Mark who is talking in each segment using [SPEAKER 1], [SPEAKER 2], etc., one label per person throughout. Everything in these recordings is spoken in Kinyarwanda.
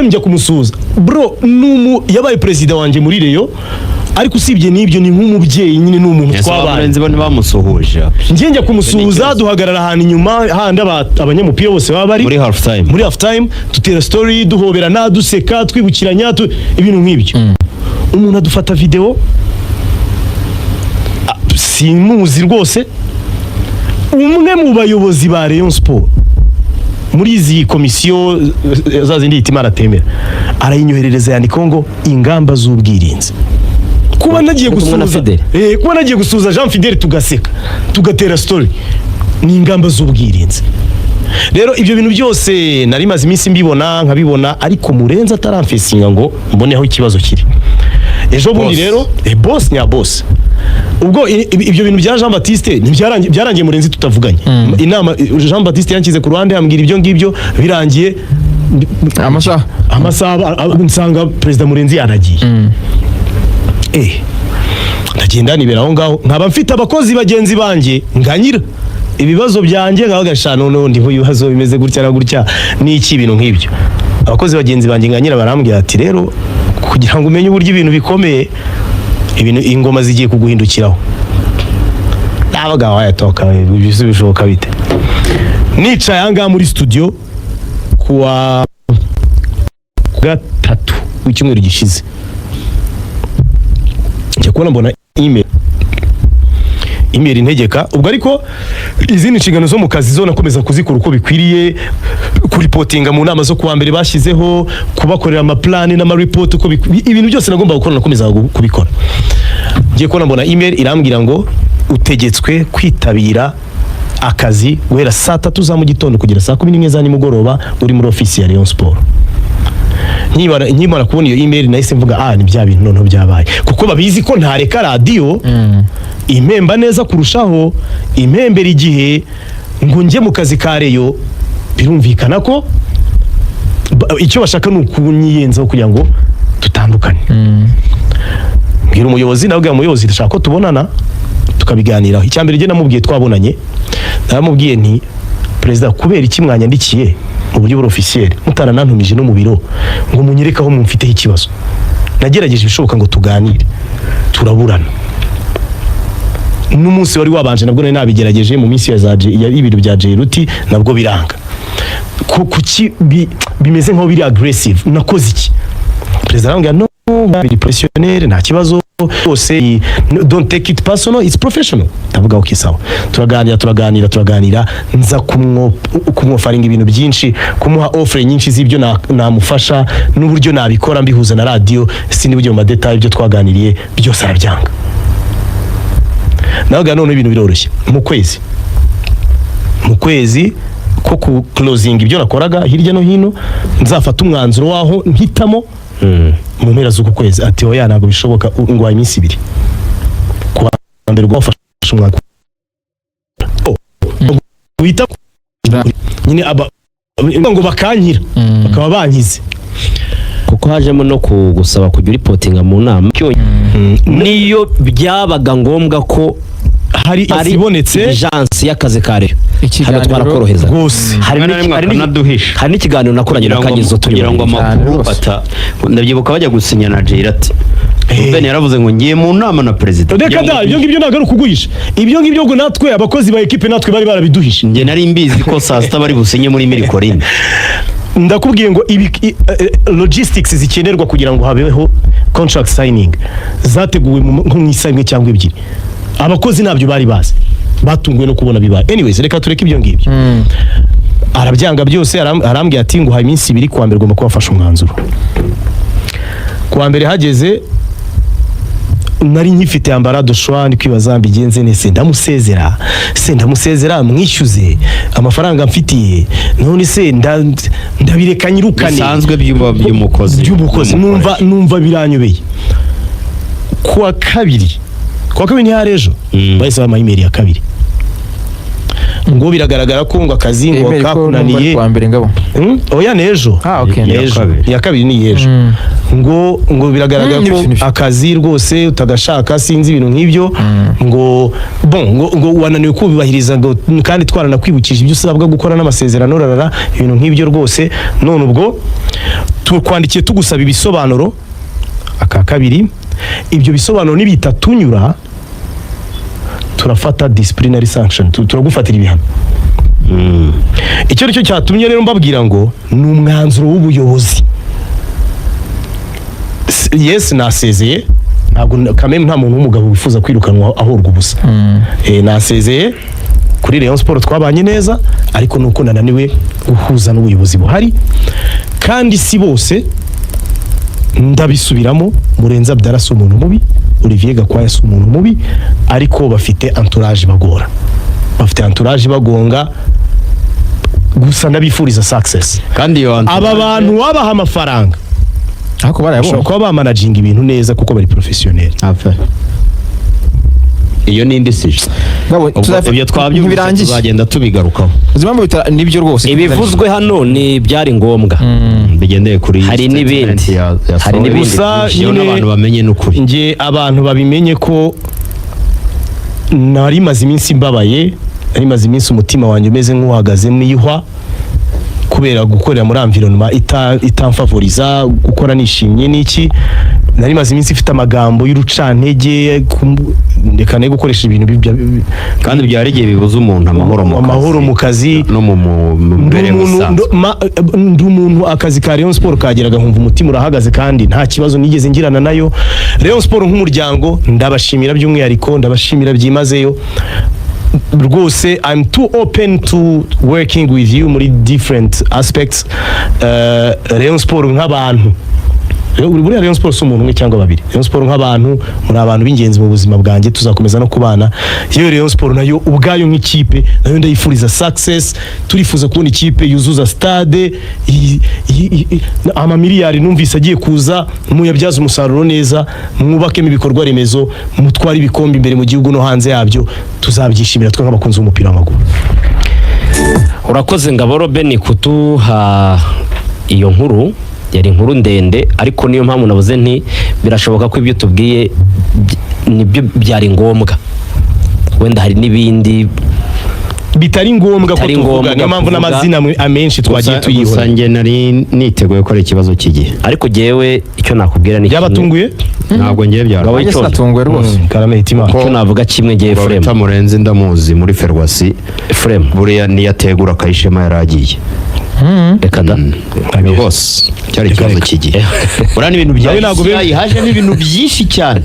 [SPEAKER 1] njya kumusuhuza bro yabaye president wanje muri Reyo ariko usibye n'ibyo ni nk'umubyeyi nyine n'umuntu twabanye
[SPEAKER 2] nzi bane bamusuhuje
[SPEAKER 1] njya kumusuhuza duhagarara ahantu inyuma handi abanyamupira bose baba bari muri half time tutera story duhoberana duseka twibukiranya ibintu nk'ibyo umuntu adufata video simuzi rwose umwe mu bayobozi ba Rayon Sport muri izi komisiyo zazindi itimara temera arayinyoherereza yandika ngo ingamba z'ubwirinzi kuba nagiye gusuhuza Jean Fidel tugaseka tugatera story ni ingamba z'ubwirinzi. Rero ibyo bintu byose nari maze iminsi mbibona nkabibona ariko Murenzi ataramfesinga ngo mboneho ikibazo kiri. Ejo bundi rero boss nya boss ubwo ibyo bintu bya Jean Baptiste byarangiye Murenzi tutavuganye inama Jean Baptiste yankize ku ruhande ambwira ibyo ngibyo birangiye amasaha nsanga president Murenzi yaragiye ndagenda nibera aho ngaho nkaba mfite abakozi bagenzi banje nganyira ibibazo byanjye nkabagashana n'undi ibibazo bimeze gutya na gutya n'iki ibintu nk'ibyo abakozi bagenzi banje nganyira barambwira ati rero kugira ngo umenye uburyo ibintu bikomeye ibintu ingoma zigiye kuguhindukiraho nabaga wayatoka bishoboka bite nicaye anga muri studio kuwa gatatu w'icyumweru gishize njya kubona mbona email integeka ubwo ariko izindi nshingano zo mu kazi zo nakomeza kuzikora uko bikwiriye kuripotinga mu nama zo kuwa mbere bashyizeho kubakorera ama plan n'ama report uko ibintu byose nagomba gukora nakomeza kubikora ngiye kubona mbona email irambwira ngo utegetswe kwitabira akazi guhera saa 3 za mu gitondo kugera saa 11 za nimugoroba uri muri office ya Rayon Sport. Nkimara kubona iyo email nahise mvuga ni bya bintu noneho byabaye kuko babizi ko ntareka radio impemba neza kurushaho impembera igihe ngo njye mu kazi ka Reyo birumvikana ko icyo bashaka ni ukunyiyenzaho kugira ngo tutandukane. Mbwira umuyobozi nawe umuyobozi ndashaka ko tubonana tukabiganiraho. Icyambere je namubwiye twabonanye naramubwiye nti president kubera iki mwanyandikiye mu buryo officiel mutaranantumije no mu biro ngo munyerekaho mumfiteho ikibazo nagerageje ibishoboka ngo tuganire turaburana n'umunsi wari wabanje nabwo nari nabigerageje mu minsi ya ibintu bya Jeruti nabwo biranga kuki bimeze nko biri aggressive nakoze iki president arambwira no biri professionnel nta kibazo bose don't take it personal it's professional ndavuga okay sawa turaganira nza kumwofaringa ibintu byinshi kumuha offer nyinshi z'ibyo namufasha n'uburyo nabikora mbihuza na radio sindi bujye mu madetail ibyo twaganiriye byose arabyanga navuga none ibintu biroroshye mu kwezi ko ku closing ibyo nakoraga hirya no hino nzafata umwanzuro waho mpitamo mu mpera z'uku kwezi ati oya ntabwo bishoboka ngo iminsi 2 kuwa mbere gwafasha umwaka wita nyine ngo bakankira bakaba bankize
[SPEAKER 2] kuko hajemo no kugusaba kujya reportinga mu nama niyo byabaga ngombwa ko
[SPEAKER 1] hari ibonetse
[SPEAKER 2] agence y'akazi ka Reyo hano twarakoroheza
[SPEAKER 1] rwose
[SPEAKER 2] hari n'ikiganiro nakoranye na Kanyizo tugira ngo amakuru ndabyibuka bajya gusinya na Jerat Ben yaravuze ngo ngiye mu nama na president
[SPEAKER 1] reka da ibyo ngibyo nagaruka kuguhisha ibyo ngibyo ngo natwe abakozi ba equipe natwe bari barabiduhisha
[SPEAKER 2] nge nari mbizi ko saa 6 bari businye muri Mirikorine
[SPEAKER 1] ndakubwiye ngo logistics zikenerwa kugira ngo habeho contract signing zateguwe mu isaimwe cyangwa ebyiri abakozi nabyo bari bazi batunguwe no kubona bibaye anyways reka tureke ibyo ngibyo arabyanga byose arambwiye ati ngo haye iminsi 2 kuwa mbere gomba kubafasha umwanzuro kuwa mbere hageze nari nkifite ambarado shwani kwibaza mbigenze nese ndamusezera mwishyuze amafaranga mfitiye none se ndabireka nyirukane
[SPEAKER 2] bisanzwe by'umukozi
[SPEAKER 1] numva biranyobeye kuwa kabiri ni harejo bahise bama email ya kabiri ngo biragaragara ko ngo akazi ngo kakunaniye
[SPEAKER 3] kwa mbere ngabo
[SPEAKER 1] oya nejo
[SPEAKER 3] okay
[SPEAKER 1] ya kabiri ni yejo ngo biragaragara ko akazi rwose utagashaka sinzi ibintu nk'ibyo ngo wananiwe kubibahiriza kandi twaranakwibukije ibyo usabwa gukora n'amasezerano rarara ibintu nk'ibyo rwose none ubwo tukwandikiye tugusaba ibisobanuro aka kabiri ibyo bisobanuro nibitatunyura turafata disciplinary sanction turagufatira ibihano icyo cyo cyatumye rero mbabwira ngo ni umwanzuro w'ubuyobozi yes nasezeye ntabwo kameme nta muntu w'umugabo wifuza kwirukanwa ahorwa ubusa nasezeye kuri Rayon Sport twabanye neza ariko nuko nananiwe guhuza n'ubuyobozi buhari kandi si bose ndabisubiramo Murenzi Abdallah si umuntu mubi Olivier Gakwaya si umuntu mubi ariko bafite entourage bagora bafite entourage bagonga gusa ndabifuriza success
[SPEAKER 2] kandi
[SPEAKER 1] aba bantu wabaha amafaranga
[SPEAKER 3] ariko barayabona
[SPEAKER 1] ko bamanaging ibintu neza kuko bari professionnel
[SPEAKER 2] iyo ni indecision ibyo twabyumvise tuzagenda tubigarukaho
[SPEAKER 3] uzimambo nibyo rwose
[SPEAKER 2] ibivuzwe hano ni byari ngombwa bigendeye kuri hari n'ibindi
[SPEAKER 1] gusa
[SPEAKER 2] abantu bamenye n'ukuri
[SPEAKER 1] nge abantu babimenye ko nari maze iminsi mbabaye nari maze iminsi umutima wanjye umeze nk'uhagaze mwihwa kubera gukorera muri environnement itamfavoriza gukora nishimye n'iki nari maze iminsi ifite amagambo y'urucantege ndeka ne gukoresha ibintu
[SPEAKER 2] kandi byari igihe bibuza umuntu
[SPEAKER 1] amahoro mu kazi
[SPEAKER 2] no mu
[SPEAKER 1] ndi umuntu akazi ka Rayon Sport kageraga nkumva umutima urahagaze kandi nta kibazo nigeze ngirana nayo Rayon Sport nk'umuryango ndabashimira by'umwihariko ndabashimira byimazeyo rwose I'm too open to working with you muri different aspects Rayon Sport nk'abantu buriya Rayon Sport si umuntu umwe cyangwa babiri Rayon Sport nk'abantu muri abantu b'ingenzi mu buzima bwanjye tuzakomeza no kubana yewe Rayon Sport nayo ubwayo nk'ikipe nayo ndayifuriza success turifuza kubona ikipe yuzuza stade amamiliyari numvise agiye kuza muyabyaza umusaruro neza mwubakemo ibikorwa remezo mutwara ibikombe imbere mu gihugu no hanze yabyo tuzabyishimira twe nk'abakunzi b'umupira w'amaguru.
[SPEAKER 4] Urakoze Ngaboro Beni kutuha iyo nkuru yari inkuru ndende ariko niyo mpamvu navuze nti birashoboka ko ibyo tubwiye nibyo byari ngombwa wenda hari n'ibindi
[SPEAKER 1] bitari ngombwa ko tuvuga niyo mpamvu n'amazina amenshi twagiye tuyihora
[SPEAKER 2] gusa nge nari niteguye ko ari ikibazo cy'igihe
[SPEAKER 4] ariko jewe icyo nakubwira ni
[SPEAKER 1] byabatunguye
[SPEAKER 2] ntabwo ngiye byarabaye
[SPEAKER 3] icyo natunguye rwose
[SPEAKER 1] karame hitima
[SPEAKER 4] icyo navuga kimwe ngiye Frem
[SPEAKER 2] Murenzi ndamuzi muri Ferwasi
[SPEAKER 4] Frem
[SPEAKER 2] buriya niyategura Kayishema yaragiye
[SPEAKER 4] reka da
[SPEAKER 2] hose cyari ikibazo cy'igihe urani ibintu byayi haje n'ibintu byinshi cyane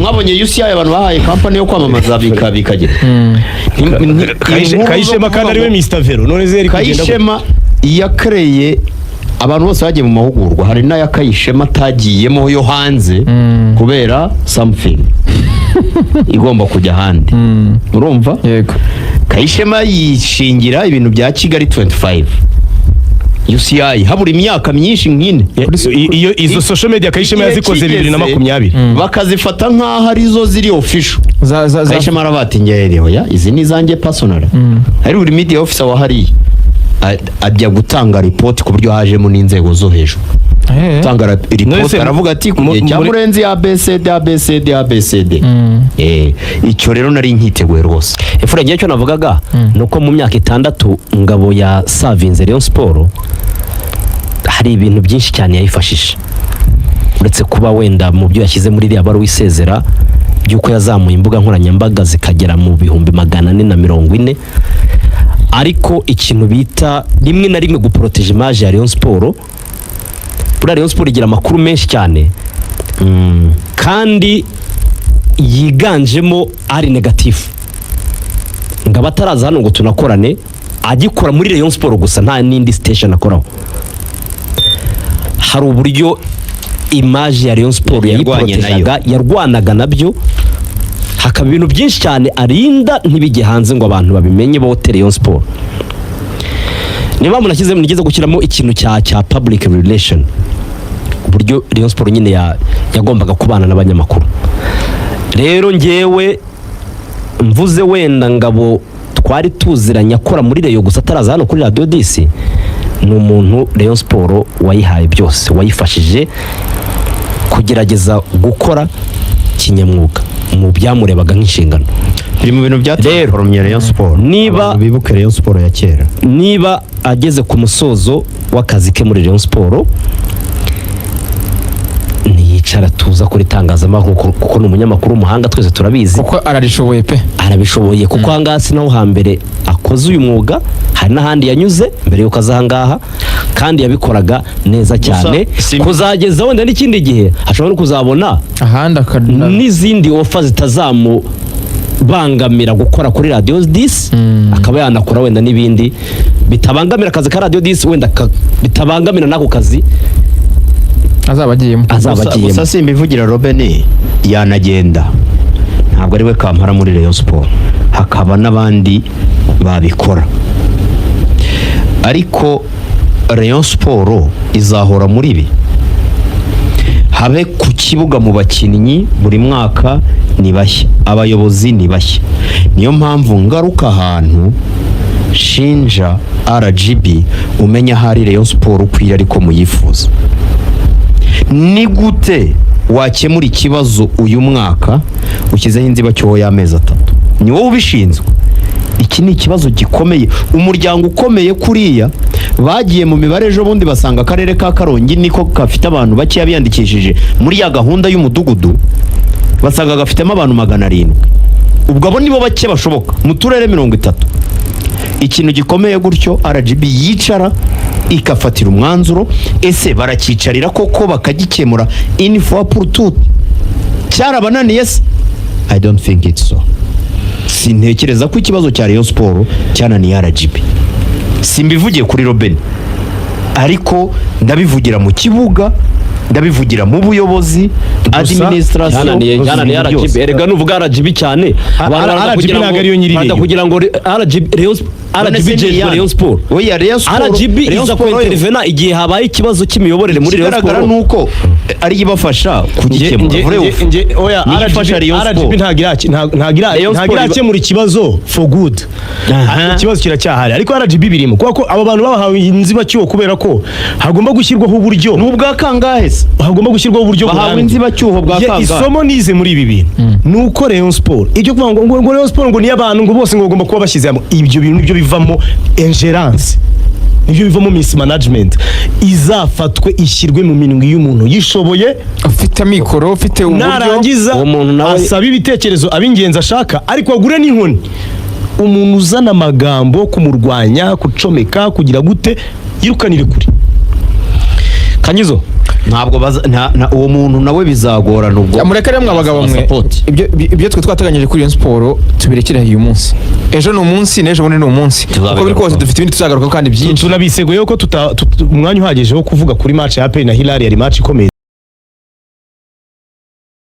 [SPEAKER 2] mwabonye UCI abantu bahaye company yo kwamamaza bikagera
[SPEAKER 1] Kayishema kandi ariwe Mr Vero none zeri kugenda
[SPEAKER 2] Kayishema yakreye abantu bose bagiye mu mahugurwa hari na Kayishema tagiyemo yo hanze kubera something igomba kujya handi urumva
[SPEAKER 3] yego
[SPEAKER 2] Kayishema yishingira ibintu bya Kigali 25 UCI habura imyaka myinshi nkine
[SPEAKER 1] iyo izo social media Kayishema yazikoze 2020
[SPEAKER 2] bakazifata nkaho arizo ziri official Kayishema arabati ngereho ya izi ni zanjye personal ari buri media officer wahari ajya gutanga report ku buryo hajemo n'inzego zo hejuru tanga report aravuga ati kujya Murenzi ABCD icyo rero nari nkiteguye rwose
[SPEAKER 4] Efure ngiye cyo navugaga nuko mu myaka 6 Ngabo ya Savinze Rayon Sport hari ibintu byinshi cyane yayifashije uretse kuba wenda mu byo yashyize muri iriya baruwa isezera byuko yazamuye imbuga nkoranyambaga zikagera mu 440 ariko ikintu bita rimwe na rimwe guproteje image ya Rayon Sport Rayon Sport igira amakuru menshi cyane kandi yiganjemo ari negative Ngabo ataraza hano ngo tunakorane agikora muri Rayon Sport gusa nta n'indi station akoraho hari uburyo image ya Rayon Sport yayiprotejaga yarwanaga nabyo hakaba ibintu byinshi cyane arinda ntibijye hanze ngo abantu babimenye bote Rayon Sport niba munashyize nigeze gukiramo ikintu cya public relation uburyo Rayon Sport nyine yagombaga kubana n'abanyamakuru rero ngewe mvuze wenda Ngabo twari tuziranye akora muri Rayon gusa ataraza hano kuri Radio DC ni umuntu Rayon Sport wayihaye byose wayifashije kugerageza gukora kinyamwuga mu byamurebaga nk'inshingano.
[SPEAKER 2] biri mu bintu byatoromye Rayon Sport.
[SPEAKER 4] Niba
[SPEAKER 2] bibuke Rayon Sport ya kera,
[SPEAKER 4] niba ageze ku musozo w'akazi ke muri Rayon Sport, ntiyicara tuza kuri itangazamakuru kuko ni umunyamakuru w'umuhanga, twese turabizi
[SPEAKER 3] kuko ararishoboye pe,
[SPEAKER 4] arabishoboye kuko ahangaha si naho hambere akoze uyu mwuga, hari n'ahandi yanyuze mbere y'uko aza ahangaha kandi yabikoraga neza cyane. Kuzageza wenda n'ikindi gihe ashobora no kuzabona
[SPEAKER 3] ahandi
[SPEAKER 4] n'izindi ofa zitazamubangamira gukora kuri Radio 10, akaba yanakora wenda n'ibindi bitabangamira akazi ka Radio 10, wenda bitabangamira n'ako kazi
[SPEAKER 3] azaba agiyemo.
[SPEAKER 2] Gusa simbivugira Robin yanagenda, ntabwo ari we kampara muri Rayon Sport, hakaba n'abandi babikora, ariko Rayon Sport izahora muri ibi. Habe ku kibuga mu bakinnyi buri mwaka ni bashya, abayobozi ni bashya, niyo mpamvu ngaruka ahantu shinja RGB umenya hari Rayon Sport ukwira ariko muyifuza. Ni gute wakemura ikibazo uyu mwaka ukizeho inzibacyuho y'amezi 3? Ni wowe ubishinzwe. Iki ni ikibazo gikomeye, umuryango ukomeye kuriya. Bagiye mu mibare ejo bundi basanga akarere ka Karongi niko gafite abantu bake biyandikishije muri ya gahunda y'umudugudu, basanga gafitemo abantu 700. Ubwo abo nibo bake bashoboka mu turere 30. Ikintu gikomeye gutyo RGB yicara ikafatira umwanzuro, ese barakicarira koko bakagikemura in for tout cyarabananiye se? I don't think it's so. Sintekereza ko ikibazo cya Rayon Sport cyananiye RGB. Simbivugiye kuri Robin, ariko ndabivugira mu kibuga, ndabivugira mu buyobozi, administration.
[SPEAKER 4] Yananiye RGB. Erega nuvuga RGB cyane
[SPEAKER 1] RGB ntabwo ariyo nyiri
[SPEAKER 4] kugira ngo RGB Rayon Sport.
[SPEAKER 2] Oya, Rayon Sport
[SPEAKER 4] RGB iza kwintervena igihe habaye ikibazo cy'imiyoborere muri Rayon Sport.
[SPEAKER 2] Kigaragara nuko ari ibafasha kugikemura.
[SPEAKER 1] Oya, RGB ntagirakemura ikibazo for good. Ikibazo kiracyahari, ariko RGB birimo kuko abo bantu babahawe inzibacyuho kubera ko hagomba gushyirwaho uburyo.
[SPEAKER 2] Nubwa kangahe se?
[SPEAKER 1] Hagomba gushyirwaho uburyo
[SPEAKER 2] bahawe inzibacyuho bwa kangahe?
[SPEAKER 1] Isomo nize muri ibi bintu nuko Rayon Sport ibyo kuvuga ngo Rayon Sport ngo ni abantu ngo bose ngo bagomba kuba bashyize hamwe, ibyo bintu nibyo bivamo ingerence, nibyo bivamo mismanagement. Izafatwe ishyirwe mu minwe y'umuntu yishoboye,
[SPEAKER 3] ufite amikoro, ufite uburyo,
[SPEAKER 1] narangiza asaba ibitekerezo abingenzi ashaka, ariko agure n'inkoni. Umuntu uzana amagambo kumurwanya, kucomeka, kugira gute, yirukanire kuri
[SPEAKER 4] Kanyizo.
[SPEAKER 2] Ntabwo uwo muntu nawe bizagorana ubwo.
[SPEAKER 3] Mureka rero mwabagabo mwe, ibyo twe twateganyije kuri Rayon Sport tubirekera uyu munsi. Ejo ni umunsi, n'ejo bundi ni umunsi, kuko biri kose dufite ibindi tuzagaruka kandi byinshi.
[SPEAKER 1] Tunabiseguye ko umwanya uhagije wo kuvuga kuri match ya APR na Hilal, yari match ikomeye.